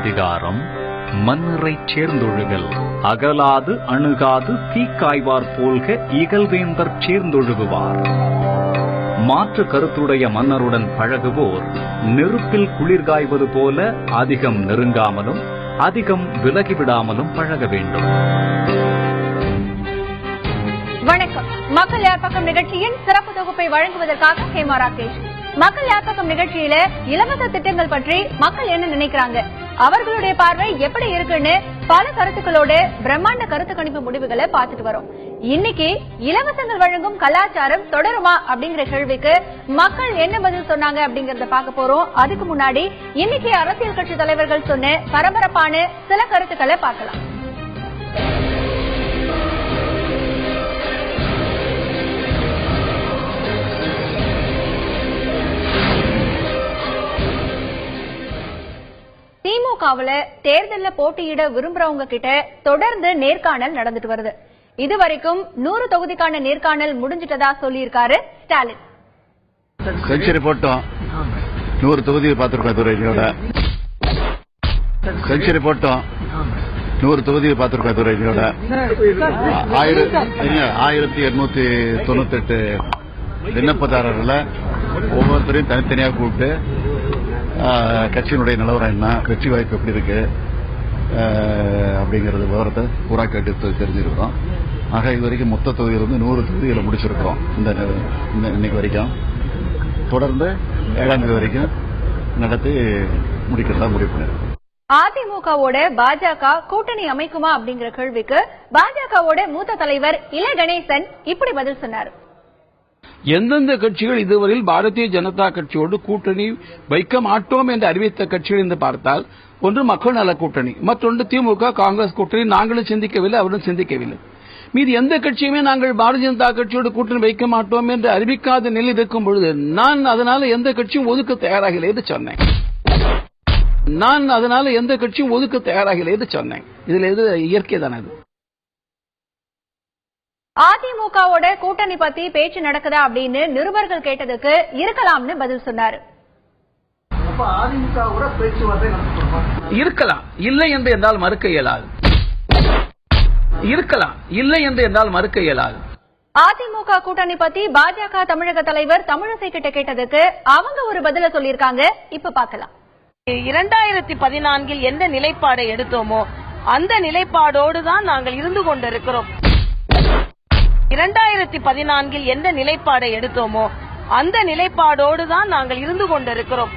அதிகாரம் மன்னிறைச் சேர்ந்தொழுகல். அகலாது அணுகாது தீக்காய்வார் போல்க இகழ்வேந்தர் சேர்ந்தொழுகுவார். மாற்று கருத்துடைய மன்னருடன் பழகுவோர் நெருப்பில் குளிர்காய்வது போல அதிகம் நெருங்காமலும் அதிகம் விலகிவிடாமலும் பழக வேண்டும். வணக்கம். மக்கள் யார் பக்கம் நிகழ்ச்சியின் சிறப்பு தொகுப்பை வழங்குவதற்காக ஹேமா ராகேஷ். மக்கள் யார் பக்கம் நிகழ்ச்சியில இலவச திட்டங்கள் பற்றி மக்கள் என்ன நினைக்கிறாங்க, அவர்களுடைய பார்வை எப்படி இருக்குன்னு பல கருத்துக்களோட பிரம்மாண்ட கருத்து கணிப்பு முடிவுகளை பார்த்துட்டு வரோம். இன்னைக்கு இலவசங்கள் வழங்கும் கலாச்சாரம் தொடருமா அப்படிங்கிற கேள்விக்கு மக்கள் என்ன பதில் சொன்னாங்க அப்படிங்கறத பார்க்க போறோம். அதுக்கு முன்னாடி இன்னைக்கு அரசியல் கட்சி தலைவர்கள் சொன்ன பரபரப்பான சில கருத்துக்களை பார்க்கலாம். திமுகவுல தேர்தல்ல போட்டியிட விரும்புறவங்க கிட்ட தொடர்ந்து நேர்காணல் நடந்துட்டு வருது. இதுவரைக்கும் 100 தொகுதிக்கான நேர்காணல் முடிஞ்சிட்டதா சொல்லியிருக்காரு ஸ்டாலின். செஞ்சுரி போட்டோம், 100 தொகுதியை பார்த்திருக்கோம். துறையோட செஞ்சுரி போட்டோம், 100 தொகுதியை பார்த்திருக்கோம். துறையோட 1898 விண்ணப்பதாரர்களை ஒவ்வொருத்தரையும் தனித்தனியாக கூப்பிட்டு கட்சியினுடைய நிலவரம் என்ன, வெற்றி வாய்ப்பு எப்படி இருக்கு அப்படிங்கறது விவரத்தை பூரா கேட்டு தெரிஞ்சிருக்கிறோம். ஆக இதுவரைக்கும் மொத்த தொகுதியிலிருந்து 100 தொகுதிகளை முடிச்சிருக்கிறோம். இன்னைக்கு வரைக்கும் தொடர்ந்து 7ஆம் தேதி வரைக்கும் நடத்தி முடிக்கிறதா முடிவு பண்ணிருக்கோம். அதிமுகவோட பாஜக கூட்டணி அமைக்குமா அப்படிங்கிற கேள்விக்கு பாஜகவோட மூத்த தலைவர் இல கணேசன் இப்படி பதில் சொன்னார். எந்தெந்த கட்சிகள் இதுவரையில் பாரதிய ஜனதா கட்சியோடு கூட்டணி வைக்க மாட்டோம் என்று அறிவித்த கட்சிகள் என்று பார்த்தால், ஒன்று மக்கள் நல கூட்டணி, மற்றொன்று திமுக காங்கிரஸ் கூட்டணி. நாங்களும் சிந்திக்கவில்லை, அவரும் சிந்திக்கவில்லை. மீது எந்த கட்சியுமே நாங்கள் பாரதிய ஜனதா கட்சியோடு கூட்டணி வைக்க மாட்டோம் என்று அறிவிக்காத நிலையில் இருக்கும் பொழுது நான் அதனால எந்த கட்சியும் ஒதுக்க தயாராகலை என்று சொன்னேன். இதுல எது இயற்கை தானே? அதிமுகவோட கூட்டணி பத்தி பேச்சு நடக்குதா அப்படின்னு நிருபர்கள் கேட்டதுக்கு இருக்கலாம்னு பதில் சொன்னாரு. இருக்கலாம், இல்லை என்று என்றால் மறுக்க இயலாது. அதிமுக கூட்டணி பத்தி பாஜக தமிழக தலைவர் தமிழிசை கிட்ட கேட்டதுக்கு அவங்க ஒரு பதில சொல்லியிருக்காங்க. இப்ப பார்க்கலாம். 2014 எந்த நிலைப்பாடை எடுத்தோமோ அந்த நிலைப்பாடோடு தான் நாங்கள் இருந்து கொண்டிருக்கிறோம். 2014 எந்த நிலைப்பாடை எடுத்தோமோ அந்த நிலைப்பாடோடு தான் நாங்கள் இருந்து கொண்டிருக்கிறோம்.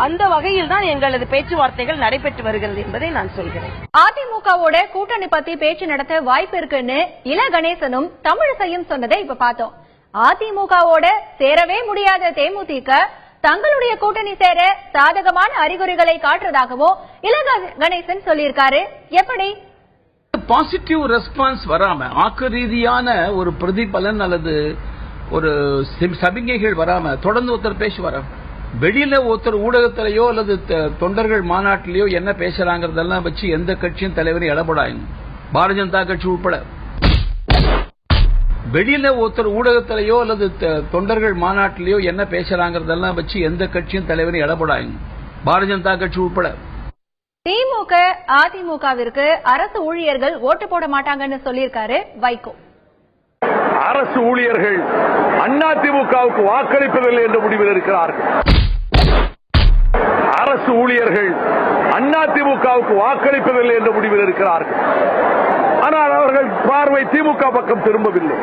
அந்த வகையில் தான் எங்களது பேச்சுவார்த்தைகள் நடைபெற்று வருகிறது என்பதை நான் சொல்கிறேன். அதிமுகவோட கூட்டணி பத்தி பேச்சு நடத்த வாய்ப்பு இருக்குன்னு இல கணேசனும் தமிழிசையும் சொன்னதை இப்ப பார்த்தோம். அதிமுகவோட சேரவே முடியாத தேமுதிக தங்களுடைய கூட்டணி சேர சாதகமான அறிகுறிகளை காட்டுறதாகவும் இல கணேசன் சொல்லியிருக்காரு. எப்படி பாசிட்டிவ் ரெஸ்பான்ஸ் வராம, ஆக்க ரீதியான ஒரு பிரதிபலன் அல்லது ஒரு சமிகைகள் வராம தொடர்ந்து ஒருத்தர் பேசுவார். வெளியில ஒருத்தர் ஊடகத்திலேயோ அல்லது தொண்டர்கள் மாநாட்டிலேயோ என்ன பேசுறாங்கிறதெல்லாம் வச்சு எந்த கட்சியும் தலைவரை எடப்படாயும், பாரதிய ஜனதா கட்சி உட்பட. வெளியில ஒருத்தர் ஊடகத்திலேயோ அல்லது தொண்டர்கள் மாநாட்டிலேயோ என்ன பேசுறாங்கிறதெல்லாம் வச்சு எந்த கட்சியும் தலைவரை எடப்படாயும், பாரதிய ஜனதா கட்சி உட்பட. திமுக அதிமுகவிற்கு அரசு ஊழியர்கள் ஓட்டு போட மாட்டாங்கன்னு சொல்லியிருக்காரு வைகோ. அரசு ஊழியர்கள் அதிமுகவுக்கு வாக்களிப்பதில்லை என்ற முடிவில் இருக்கிறார்கள். அரசு ஊழியர்கள் அதிமுகவுக்கு வாக்களிப்பதில்லை என்ற முடிவில் இருக்கிறார்கள். ஆனால் அவர்கள் பார்வை திமுக பக்கம் திரும்பவில்லை.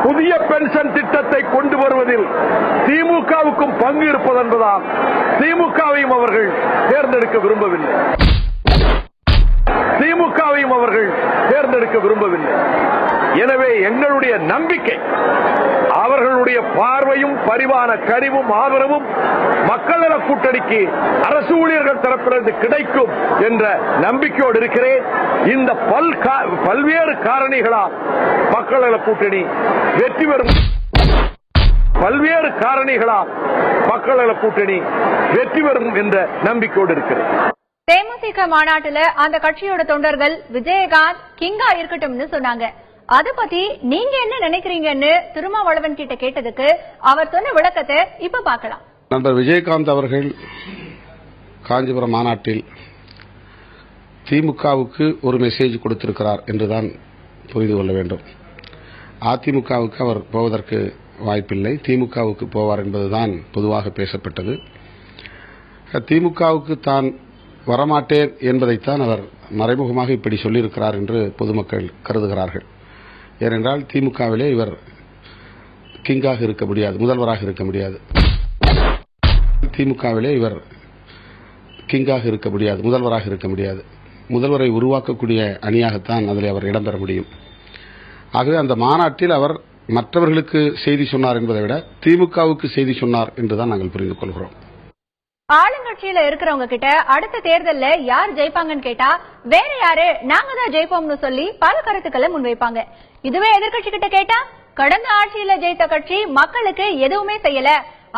புதிய பென்ஷன் திட்டத்தை கொண்டு வருவதில் திமுகவுக்கும் பங்கு இருப்பதென்பதால் திமுகவையும் அவர்கள் தேர்ந்தெடுக்க விரும்பவில்லை. எனவே எங்களுடைய நம்பிக்கை, அவர்களுடைய பார்வையும் பரிவான கனிவும் ஆதரவும் மக்கள் நல கூட்டணிக்கு அரசு ஊழியர்கள் தரப்பிலிருந்து கிடைக்கும் என்ற நம்பிக்கையோடு இருக்கிறேன். இந்த பல்வேறு காரணிகளால் மக்கள் நல கூட்டணி வெற்றி பெறும். என்ற நம்பிக்கையோடு இருக்கிறேன். தேமுதிக மாநாட்டுல அந்த கட்சியோட தொண்டர்கள் விஜயகாந்த் கிங்கா இருக்கட்டும்னு சொன்னாங்க. அத பத்தி நீங்க என்ன நினைக்கிறீங்கன்னு திருமாவளவன் கிட்ட கேட்டதுக்கு அவர் சொன்ன விளக்கத்தை இப்ப பார்க்கலாம். நண்பர் விஜயகாந்த் அவர்கள் காஞ்சிபுரம் மாநாட்டில் திமுகவுக்கு ஒரு மெசேஜ் கொடுத்திருக்கிறார் என்றுதான் புரிந்து கொள்ள வேண்டும். அதிமுகவுக்கு அவர் போவதற்கு வாய்ப்பில்லை, திமுகவுக்கு போவார் என்பதுதான் பொதுவாக பேசப்பட்டது. திமுகவுக்கு தான் வரமாட்டேன் என்பதைத்தான் அவர் மறைமுகமாக இப்படி சொல்லியிருக்கிறார் என்று பொதுமக்கள் கருதுகிறார்கள். ஏனென்றால் திமுகவிலே இவர் கிங்காக இருக்க முடியாது, முதல்வராக இருக்க முடியாது. திமுகவிலே இவர் கிங்காக இருக்க முடியாது, முதல்வராக இருக்க முடியாது. முதல்வரை உருவாக்கக்கூடிய அணியாகத்தான் அதில் அவர் இடம்பெற முடியும். ஆகவே அந்த மாநாட்டில் அவர் மற்றவர்களுக்கு செய்தி சொன்னார் என்பதை விட திமுகவுக்கு செய்தி சொன்னார் என்றுதான் நாங்கள் புரிந்து கொள்கிறோம். ஆளுங்கட்சியில இருக்கிறவங்க கிட்ட அடுத்த தேர்தல்ல யார் ஜெயிப்பாங்கன்னு கேட்டா வேற யாரு நாங்க தான் ஜெயிப்போம்னு சொல்லி பல கருத்துக்களை முன்வைப்பாங்க. இதுவே எதிர்கட்சி கிட்ட கேட்டா கடந்த ஆட்சியில ஜெயித்த கட்சி மக்களுக்கு எதுவுமே செய்யல,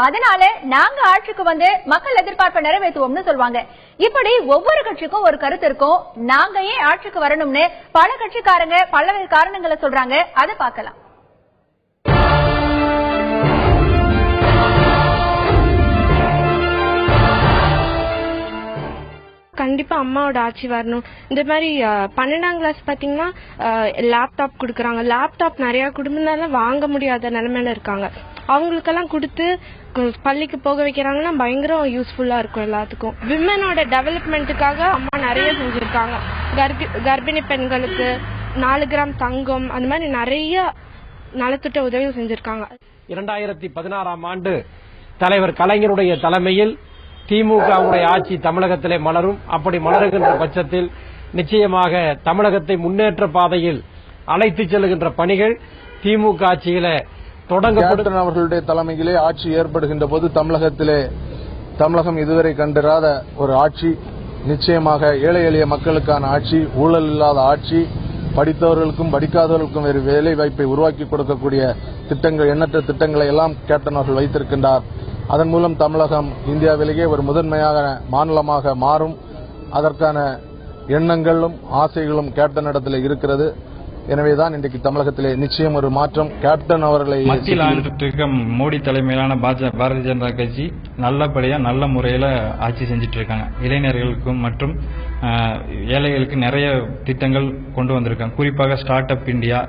அதனால நாங்க ஆட்சிக்கு வந்து மக்கள் எதிர்பார்ப்பை நிறைவேற்றுவோம்னு சொல்லுவாங்க. இப்படி ஒவ்வொரு கட்சிக்கும் ஒரு கருத்து இருக்கும். நாங்க ஏன் ஆட்சிக்கு வரணும்னு பல கட்சிக்காரங்க பல்வேறு காரணங்களை சொல்றாங்க. அதை பார்க்கலாம். கண்டிப்பா அம்மாவோட ஆட்சி வரணும். இந்த மாதிரி 12ஆம் கிளாஸ் பாத்தீங்கன்னா லேப்டாப் கொடுக்கறாங்க. லேப்டாப் நிறைய குடும்பத்தால வாங்க முடியாத நிலைமையில இருக்காங்க. அவங்களுக்கெல்லாம் கொடுத்து பள்ளிக்கு போக வைக்கிறாங்கன்னா பயங்கர யூஸ்ஃபுல்லா இருக்கும் எல்லாத்துக்கும். விமனோட டெவலப்மெண்ட்டுக்காக அம்மா நிறைய செஞ்சிருக்காங்க. கர்ப்பிணி பெண்களுக்கு 4 கிராம் தங்கம், அந்த மாதிரி நிறைய நலத்திட்ட உதவிகள் செஞ்சிருக்காங்க. 2016ஆம் ஆண்டு தலைவர் கலைஞருடைய தலைமையில் திமுகவுடைய ஆட்சி தமிழகத்திலே மலரும். அப்படி மலருகின்ற பட்சத்தில் நிச்சயமாக தமிழகத்தை முன்னேற்ற பாதையில் அழைத்துச் செல்லுகின்ற பணிகள் திமுக ஆட்சியில தொடங்கப்படும். அவர்களுடைய தலைமையிலே ஆட்சி ஏற்படுகின்ற போது தமிழகம் இதுவரை கண்டிராத ஒரு ஆட்சி, நிச்சயமாக ஏழை எளிய மக்களுக்கான ஆட்சி, ஊழல் இல்லாத ஆட்சி, படித்தவர்களுக்கும் படிக்காதவர்களுக்கும் வேறு வேலை வாய்ப்பை உருவாக்கி கொடுக்கக்கூடிய திட்டங்கள், எண்ணற்ற திட்டங்களை எல்லாம் கேப்டன் அவர்கள் வைத்திருக்கின்றார். அதன் மூலம் தமிழகம் இந்தியாவிலேயே ஒரு முதன்மையாக மாநிலமாக மாறும். அதற்கான எண்ணங்களும் ஆசைகளும் கேப்டனிடத்தில் இருக்கிறது. எனவேதான் இன்றைக்கு தமிழகத்திலே நிச்சயம் ஒரு மாற்றம். கேப்டன் அவர்களை மத்தியில் ஆண்டுட்டு மோடி தலைமையிலான பாரதிய ஜனதா கட்சி நல்லபடியா நல்ல முறையில ஆட்சி செஞ்சிட்டு இருக்காங்க. இளைஞர்களுக்கும் மற்றும் ஏழைகளுக்கு நிறைய திட்டங்கள் கொண்டு வந்திருக்காங்க. குறிப்பாக start up India,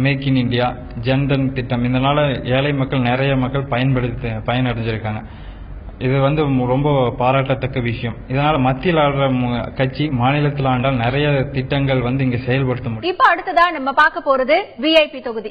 make in India, Jan Dhan திட்டம், இதனால ஏழை மக்கள் நிறைய மக்கள் பயனடைஞ்சிருக்காங்க. இது ரொம்ப பாராட்டத்தக்க விஷயம். இதனால மத்தியில் ஆடுற கட்சி மாநிலத்தில் ஆண்டால் நிறைய திட்டங்கள் இங்க செயல்படுத்த முடியும். இப்ப அடுத்ததா நம்ம பார்க்க போறது விஐபி தொகுதி.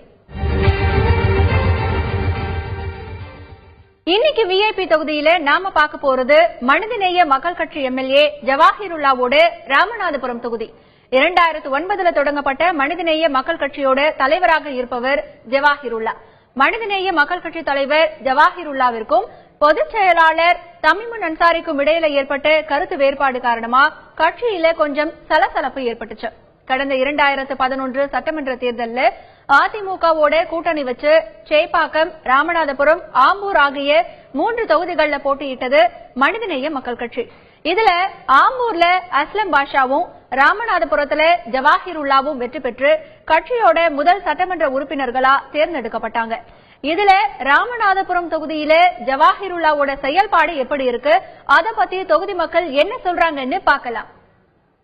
இன்னைக்கு விஐபி தொகுதியில நாம பார்க்க போறது மனிதநேய மக்கள் கட்சி எம்எல்ஏ ஜவாஹிருல்லாவோட ராமநாதபுரம் தொகுதி. 2009 தொடங்கப்பட்ட மனிதநேய மக்கள் கட்சியோட தலைவராக இருப்பவர் ஜவாஹிருல்லா. மனிதநேய மக்கள் கட்சி தலைவர் ஜவாஹிருல்லாவிற்கும் பொதுச் செயலாளர் தமீமுன் அன்சாரிக்கும் இடையில ஏற்பட்ட கருத்து வேறுபாடு காரணமா கட்சியில கொஞ்சம் சலசலப்பு ஏற்பட்டுச்சு. கடந்த 2011 சட்டமன்ற தேர்தலில் அதிமுகவோட கூட்டணி வச்சு சேப்பாக்கம், ராமநாதபுரம், ஆம்பூர் ஆகிய 3 தொகுதிகளில் போட்டியிட்டது மனிதநேய மக்கள் கட்சி. இதுல ஆம்பூர்ல அஸ்லம் பாஷாவும் ராமநாதபுரத்துல ஜவாஹிருல்லாவும் வெற்றி பெற்று கட்சியோட முதல் சட்டமன்ற உறுப்பினர்களா தேர்ந்தெடுக்கப்பட்டாங்க. இதுல ராமநாதபுரம் தொகுதியில ஜவாஹிருல்லாவோட செயல்பாடு எப்படி இருக்கு, அத பத்தி தொகுதி மக்கள் என்ன சொல்றாங்கன்னு பார்க்கலாம்.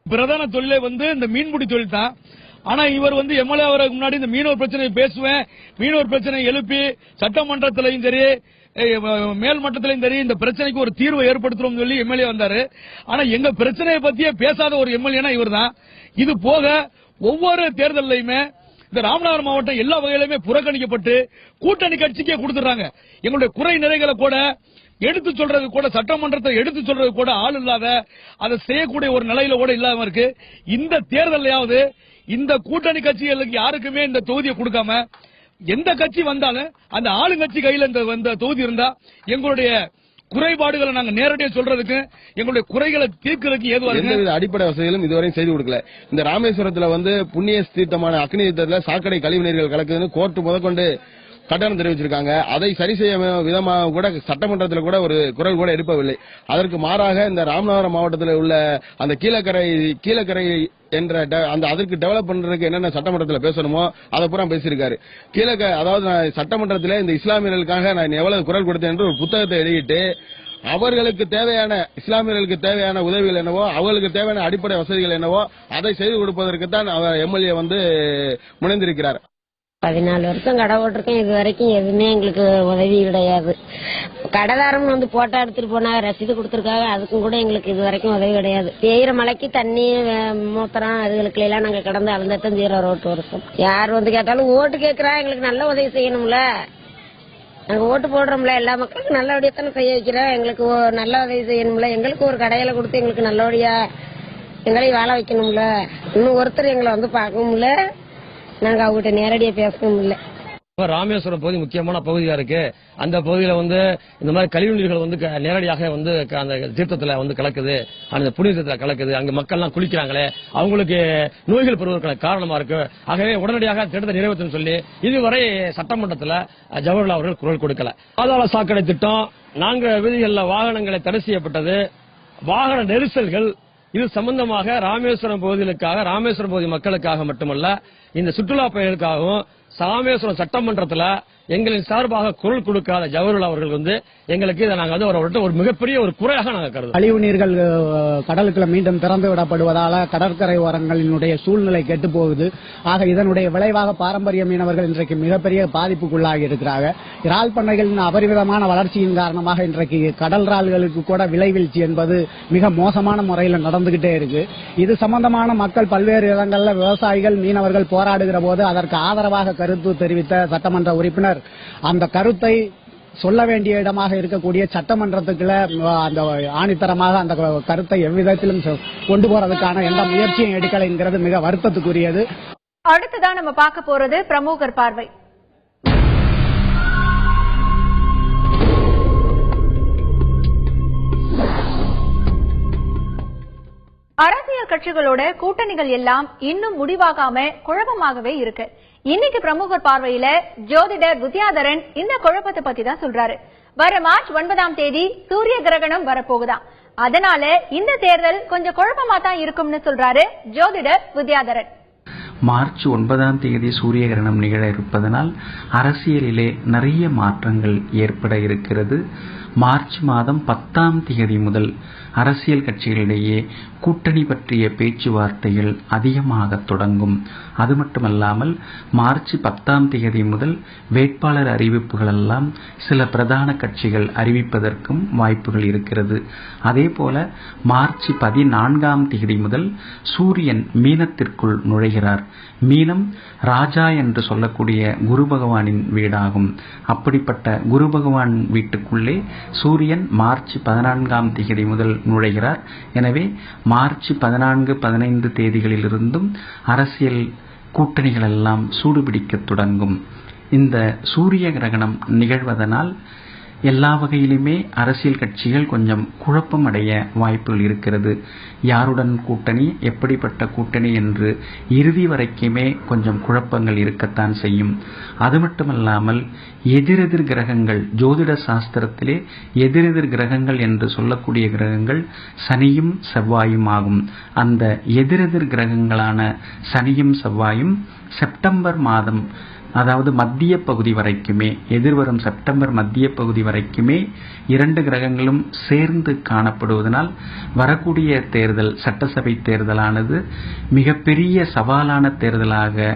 பிரதான தொழிலே இந்த மீன்பிடி தொழில் தான். ஆனா இவர் எம்எல்ஏ ஆவதற்கு முன்னாடி இந்த மீனவர் பிரச்சனையை பேசுவேன், மீனவர் பிரச்சனை எழுப்பி சட்டமன்றத்திலையும் சரி மேல் மட்டத்திலையும் சரி இந்த பிரச்சனைக்கு ஒரு தீர்வை ஏற்படுத்துறோம் சொல்லி எம்எல்ஏ வந்தாரு. ஆனா எங்க பிரச்சனையை பத்தியே பேசாத ஒரு எம்எல்ஏனா இவர் தான். இது போக ஒவ்வொரு தேர்தலையுமே இந்த ராமநாதபுரம் மாவட்டம் எல்லா வகையிலுமே புறக்கணிக்கப்பட்டு கூட்டணி கட்சிக்கே கொடுத்துறாங்க. எங்களுடைய குறை நிறைகளை கூட எடுத்து சொல்றது கூட, சட்டமன்றத்தை எடுத்து சொல்றது கூட ஆள் இல்லாத, அதை செய்யக்கூடிய ஒரு நிலையில கூட இல்லாம இருக்கு. இந்த தேர்தலையாவது இந்த கூட்டணி கட்சிகளுக்கு யாருக்குமே இந்த தொகுதியை கொடுக்காம எந்த கட்சி வந்தாலும் அந்த ஆளுங்கட்சி கையில இந்த தொகுதி இருந்தா எங்களுடைய குறைபாடுகளை நாங்க நேரடியாக சொல்றதுக்கு, எங்களுடைய குறைகளை தீர்க்கிறதுக்கு ஏதுவாக அடிப்படை வசதிகளும் இதுவரை செய்து கொடுக்கல. இந்த ராமேஸ்வரத்துல புண்ணிய தீர்த்தமான அக்னி தீர்த்தத்துல சாக்கடை கழிவுநீர்கள் கலக்குதுன்னு கோர்ட் முதற்கொண்டு கட்டணம் தெரிவிச்சிருக்காங்க. அதை சரி செய்ய விதமாக கூட சட்டமன்றத்தில் கூட ஒரு குரல் கூட எழுப்பவில்லை. அதற்கு மாறாக இந்த ராமநாதபுரம் மாவட்டத்தில் உள்ள அந்த கீழக்கரை என்ற அதற்கு டெவலப் பண்றதுக்கு என்னென்ன சட்டமன்றத்தில் பேசணுமோ அதை பூரா பேசியிருக்காரு. அதாவது சட்டமன்றத்தில் இந்த இஸ்லாமியர்களுக்காக நான் எவ்வளவு குரல் கொடுத்தேன் என்று ஒரு புத்தகத்தை எழுதிட்டு அவர்களுக்கு தேவையான இஸ்லாமியர்களுக்கு தேவையான உதவிகள் என்னவோ, அவர்களுக்கு தேவையான அடிப்படை வசதிகள் என்னவோ அதை செய்து கொடுப்பதற்கு தான் அவர் எம்எல்ஏ முனைந்திருக்கிறார். 14 வருஷம் கடை போட்டிருக்கேன், இது வரைக்கும் எதுவுமே எங்களுக்கு உதவி கிடையாது. கடைதாரம் போட்டோ எடுத்துட்டு போனாங்க, ரசீது கொடுத்துருக்காங்க, அதுக்கும் கூட எங்களுக்கு இது வரைக்கும் உதவி கிடையாது. பெய்யுற மழைக்கு தண்ணி மூத்திரம் அதுகளுக்கு எல்லாம் நாங்க கடந்து அளந்தட்டும் 0 ஓட்டு வருஷம். யார் கேட்டாலும் ஓட்டு கேட்கறா, எங்களுக்கு நல்ல உதவி செய்யணும்ல. நாங்க ஓட்டு போடுறோம்ல, எல்லா மக்களுக்கும் நல்லபடியா தானே செய்ய வைக்கிறோம். எங்களுக்கு நல்ல உதவி செய்யணும்ல. எங்களுக்கு ஒரு கடையில கொடுத்து எங்களுக்கு நல்லபடியா எங்களையும் வாழ வைக்கணும்ல. இன்னும் ஒருத்தர் எங்களை பார்க்கணும்ல. நாங்க அவங்ககிட்ட நேரடியா பேசவும் இல்லை. ராமேஸ்வரம் பகுதி முக்கியமான பகுதியா இருக்கு. அந்த பகுதியில இந்த மாதிரி கழிவுநீர்கள் நேரடியாக அந்த தீர்த்தத்துல கலக்குது, அந்த புனித தீர்த்தத்துல கலக்குது. அங்க மக்கள் எல்லாம் குளிக்கிறாங்களே, அவங்களுக்கு நோய்கள் பெறுவதற்கான காரணமா இருக்கு. ஆகவே உடனடியாக திட்டத்தை நிறைவேற்றும் சொல்லி இதுவரை சட்டமன்றத்தில் ஜவஹர்லால் அவர்கள் குரல் கொடுக்கல. பாதாள சாக்கடை திட்டம், நாங்க வீதிகளில் வாகனங்களை தடை செய்யப்பட்டது, வாகன நெரிசல்கள், இது சம்பந்தமாக ராமேஸ்வரம் பகுதிகளுக்காக, ராமேஸ்வரம் பகுதி மக்களுக்காக மட்டுமல்ல, இந்த சுற்றுலா பயணிகளுக்காகவும் ராமேஸ்வரம் சட்டமன்றத்தில் எங்களின் சார்பாக குரல் கொடுக்காத ஜவஹர்லால் அவர்கள் எங்களுக்கு இதை நாங்கள் ஒரு மிகப்பெரிய ஒரு குறையாக நாங்கள் கருதுகிறோம். கழிவு நீர்கள் கடலுக்குள்ள மீண்டும் திறந்து விடப்படுவதால கடற்கரை ஓரங்களினுடைய சூழ்நிலை கெட்டு போகுது. ஆக இதனுடைய விளைவாக பாரம்பரிய மீனவர்கள் இன்றைக்கு மிகப்பெரிய பாதிப்புக்குள்ளாகி இருக்கிறாங்க. இறால் பண்ணைகளின் அபரிவிதமான வளர்ச்சியின் காரணமாக இன்றைக்கு கடல் இறால்களுக்கு கூட விலை வீழ்ச்சி என்பது மிக மோசமான முறையில் நடந்துகிட்டே இருக்கு. இது சம்பந்தமான மக்கள் பல்வேறு இடங்கள்ல விவசாயிகள் மீனவர்கள் போராடுகிற போது அதற்கு ஆதரவாக கருத்து தெரிவித்த சட்டமன்ற உறுப்பினர் அந்த கருத்தை சொல்ல வேண்டிய இடமாக இருக்கக்கூடிய சட்டமன்றத்துக்குள்ள அந்த ஆணித்தரமாக அந்த கருத்தை எவ்விதத்திலும் கொண்டு போறதுக்கான எந்த முயற்சியும் எடுக்கல என்கிறது மிக வருத்தத்துக்குரியது. அடுத்ததான் நம்ம பார்க்க போறது பிரமுகர் பார்வை. அரசியல் கட்சிகளோட கூட்டணிகள் எல்லாம் இன்னும் முடிவாகாம குழப்பமாகவே இருக்கு. இன்னைக்கு பிரமுகர் பார்வையில ஜோதிடர் வித்யாதரன் இந்த குழப்பத்தை பத்தி தான் சொல்றாரு. வர மார்ச் 9ஆம் தேதி சூரிய கிரகணம் வரப்போகுதாம். அதனால இந்த தேர்தல் கொஞ்சம் குழப்பமா தான் இருக்கும்னு சொல்றாரு ஜோதிடர் வித்யாதரன். மார்ச் 9ஆம் தேதி சூரிய கிரகணம் நிகழ இருப்பதனால் அரசியலிலே நிறைய மாற்றங்கள் ஏற்பட இருக்கிறது. மார்ச் மாதம் 10ஆம் தேதி முதல் அரசியல் கட்சிகளிடையே கூட்டணி பற்றிய பேச்சுவார்த்தைகள் அதிகமாக தொடங்கும். அது மட்டுமல்லாமல் மார்ச் 10ஆம் தேதி முதல் வேட்பாளர் அறிவிப்புகள் எல்லாம் சில பிரதான கட்சிகள் அறிவிப்பதற்கும் வாய்ப்புகள் இருக்கிறது. அதேபோல மார்ச் 14ஆம் தேதி முதல் சூரியன் மீனத்திற்குள் நுழைகிறார். மீனம் ராஜா என்று சொல்லக்கூடிய குரு பகவானின் வீடாகும். அப்படிப்பட்ட குரு பகவான் வீட்டுக்குள்ளே சூரியன் மார்ச் 14ஆம் தேதி முதல் நுழைகிறார். எனவே மார்ச் 14, 15 தேதிகளிலிருந்தும் அரசியல் கூட்டணிகள் எல்லாம் சூடுபிடிக்க தொடங்கும். இந்த சூரிய கிரகணம் நிகழ்வதனால் எல்லா வகையிலுமே அரசியல் கட்சிகள் கொஞ்சம் குழப்பம் அடைய வாய்ப்புகள் இருக்கிறது. யாருடன் கூட்டணி, எப்படிப்பட்ட கூட்டணி என்று இறுதி வரைக்குமே கொஞ்சம் குழப்பங்கள் இருக்கத்தான் செய்யும். அது மட்டுமல்லாமல் எதிரெதிர் கிரகங்கள், ஜோதிட சாஸ்திரத்திலே எதிரெதிர் கிரகங்கள் என்று சொல்லக்கூடிய கிரகங்கள் சனியும் செவ்வாயும் ஆகும். அந்த எதிரெதிர் கிரகங்களான சனியும் செவ்வாயும் செப்டம்பர் மாதம், அதாவது மத்திய பகுதி வரைக்குமே, எதிர்வரும் செப்டம்பர் மத்திய பகுதி வரைக்குமே 2 கிரகங்களும் சேர்ந்து காணப்படுவதனால் வரக்கூடிய தேர்தல், சட்டசபை தேர்தலானது மிகப்பெரிய சவாலான தேர்தலாக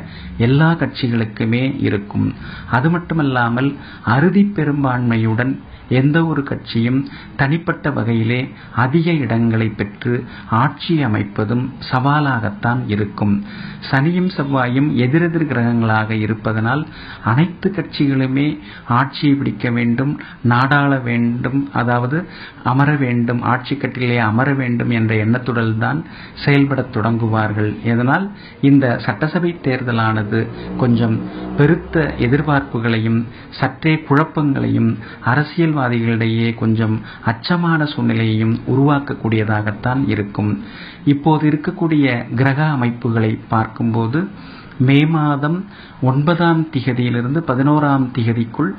எல்லா கட்சிகளுக்குமே இருக்கும். அது மட்டுமல்லாமல் அறுதி பெரும்பான்மையுடன் எந்த ஒரு கட்சியும் தனிப்பட்ட வகையிலே அதிக இடங்களை பெற்று ஆட்சி அமைப்பதும் சவாலாகத்தான் இருக்கும். சனியும் செவ்வாயும் எதிரெதிர் கிரகங்களாக இருப்பதனால் அனைத்து கட்சிகளுமே ஆட்சியை பிடிக்க வேண்டும், நாடாள வேண்டும், அதாவது அமர வேண்டும், ஆட்சி கட்டிலே அமர வேண்டும் என்ற எண்ணத்துடன் தான் செயல்படத் தொடங்குவார்கள். இதனால் இந்த சட்டசபை தேர்தலானது கொஞ்சம் பெருத்த எதிர்பார்ப்புகளையும் சற்றே குழப்பங்களையும் அரசியல்வாதிகளிடையே கொஞ்சம் அச்சமான சூழ்நிலையையும் உருவாக்கக்கூடியதாகத்தான் இருக்கும். இப்போது இருக்கக்கூடிய கிரக அமைப்புகளை பார்க்கும்போது மே மாதம் 9ஆம் திகதியிலிருந்து 11ஆம் திகதிக்குள்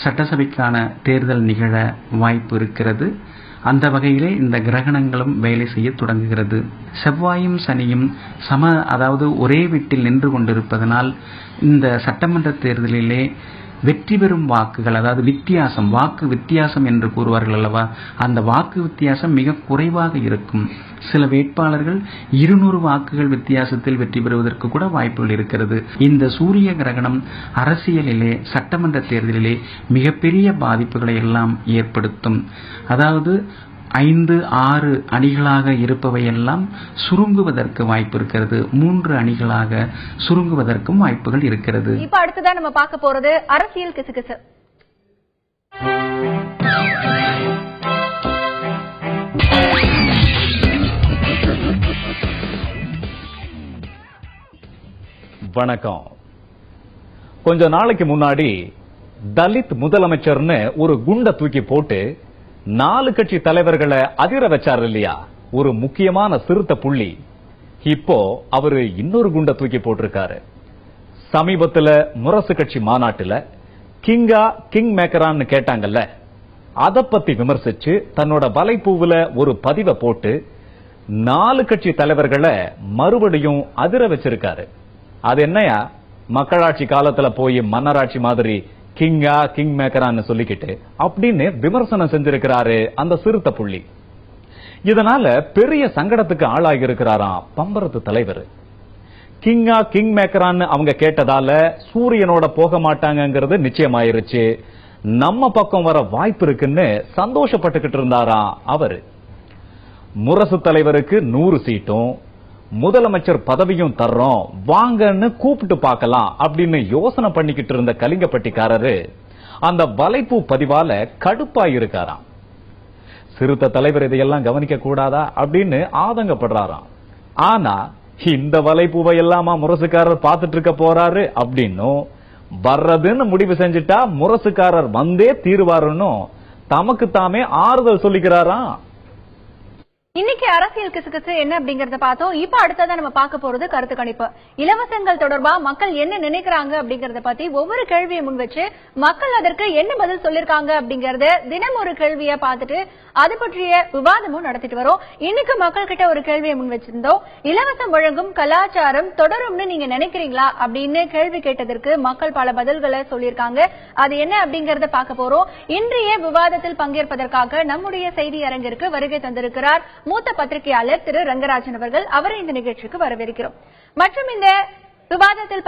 சட்டசபைக்கான தேர்தல் நிகழ வாய்ப்பு இருக்கிறது. அந்த வகையிலே இந்த கிரகணங்களும் வேலை செய்ய தொடங்குகிறது. செவ்வாயும் சனியும் அதாவது ஒரே வீட்டில் நின்று கொண்டிருப்பதனால் இந்த சட்டமன்ற தேர்தலிலே வெற்றி பெறும் வாக்குகள், அதாவது வித்தியாசம், வாக்கு வித்தியாசம் என்று கூறுவார்கள் அல்லவா, அந்த வாக்கு வித்தியாசம் மிக குறைவாக இருக்கும். சில வேட்பாளர்கள் 200 வாக்குகள் வித்தியாசத்தில் வெற்றி பெறுவதற்கு கூட வாய்ப்புகள் இருக்கிறது. இந்த சூரிய கிரகணம் அரசியலிலே, சட்டமன்ற தேர்தலிலே மிகப்பெரிய பாதிப்புகளை எல்லாம் ஏற்படுத்தும். அதாவது 5-6 அணிகளாக இருப்பவையெல்லாம் சுருங்குவதற்கு வாய்ப்பு இருக்கிறது. 3 அணிகளாக சுருங்குவதற்கும் வாய்ப்புகள் இருக்கிறது. இப்ப அடுத்ததான் நம்ம பார்க்க போறது அரசியல் கிசுகிசு. வணக்கம். கொஞ்ச நாளைக்கு முன்னாடி தலித் முதலமைச்சர்னு ஒரு குண்டை தூக்கி போட்டு 4 கட்சி தலைவர்களை அதிர வச்சார் இல்லையா, ஒரு முக்கியமான சிறுத்தை புள்ளி. இப்போ அவரு இன்னொரு குண்டை தூக்கி போட்டிருக்காரு. சமீபத்துல முரசு கட்சி மாநாட்டுல கிங் மேக்கரான்னு கேட்டாங்கல்ல, அத பத்தி விமர்சிச்சு தன்னோட வலைப்பூவுல ஒரு பதிவை போட்டு 4 கட்சி தலைவர்களை மறுபடியும் அதிர வச்சிருக்காரு. அது என்னையா, மக்களாட்சி காலத்துல போய் மன்னராட்சி மாதிரி கிங் மேக்கரான்னு சொல்லிக்கிட்டு அப்படின்னு விமர்சனம் செஞ்சிருக்கிறாரு அந்த சிறுத்தை புள்ளி. இதனால பெரிய சங்கடத்துக்கு ஆளாகி இருக்கிறாராம் பம்பரத்து தலைவர். கிங் மேக்கரான்னு அவங்க கேட்டதால சூரியனோட போக மாட்டாங்கிறது நிச்சயமாயிருச்சு. நம்ம பக்கம் வர வாய்ப்பு இருக்குன்னு சந்தோஷப்பட்டுக்கிட்டு இருந்தாராம் அவரு. முரசு தலைவருக்கு 100 சீட்டும் முதலமைச்சர் பதவியும் தர்றோம், வாங்கன்னு கூப்பிட்டு பார்க்கலாம் அப்படின்னு யோசனை பண்ணிக்கிட்டு இருந்த கலிங்கப்பட்டிக்காரரு அந்த வலைப்பூ பதிவால கடுப்பாயிருக்காராம். சிறுத்தை தலைவர் இதையெல்லாம் கவனிக்க கூடாதா அப்படின்னு ஆதங்கப்படுறாராம். ஆனா இந்த வலைப்பூவை எல்லாமா முரசுக்காரர் பார்த்துட்டு இருக்க போறாரு அப்படின்னும், வர்றதுன்னு முடிவு செஞ்சுட்டா முரசுக்காரர் வந்தே தீருவாருன்னு தமக்கு தாமே ஆறுதல் சொல்லிக்கிறாராம். இன்னைக்கு அரசியல் கிசுகிசு என்ன அப்படிங்கறத பார்த்தோம். இப்ப அடுத்ததான் நம்ம பார்க்க போறது கருத்து கணிப்பு. இலவசங்கள் தொடர்பா மக்கள் என்ன நினைக்கிறாங்க அப்படிங்கறத பத்தி ஒவ்வொரு கேள்வியை முன் வச்சு மக்கள் அதற்கு என்ன பதில் சொல்லிருக்காங்க அப்படிங்கறத தினம் ஒரு கேள்வியா பார்த்துட்டு அது பற்றிய விவாதமும் நடத்திட்டு வரோம். இன்னைக்கு மக்கள் கிட்ட ஒரு கேள்வியை முன் வச்சிருந்தோம். இலவசம் வழங்கும் கலாச்சாரம் தொடரும்னு நீங்க நினைக்கிறீங்களா அப்படின்னு கேள்வி கேட்டதற்கு மக்கள் பல பதில்களை சொல்லியிருக்காங்க. அது என்ன அப்படிங்கறத பார்க்க போறோம். இன்றைய விவாதத்தில் பங்கேற்பதற்காக நம்முடைய செய்தி அரங்கிற்கு வருகை தந்திருக்கிறார் மூத்த பத்திரிகையாளர் திரு ரங்கராஜன் அவர்கள். அவரை இந்த நிகழ்ச்சிக்கு வரவேற்கிறோம். மற்றும் இந்த விவாதத்தில்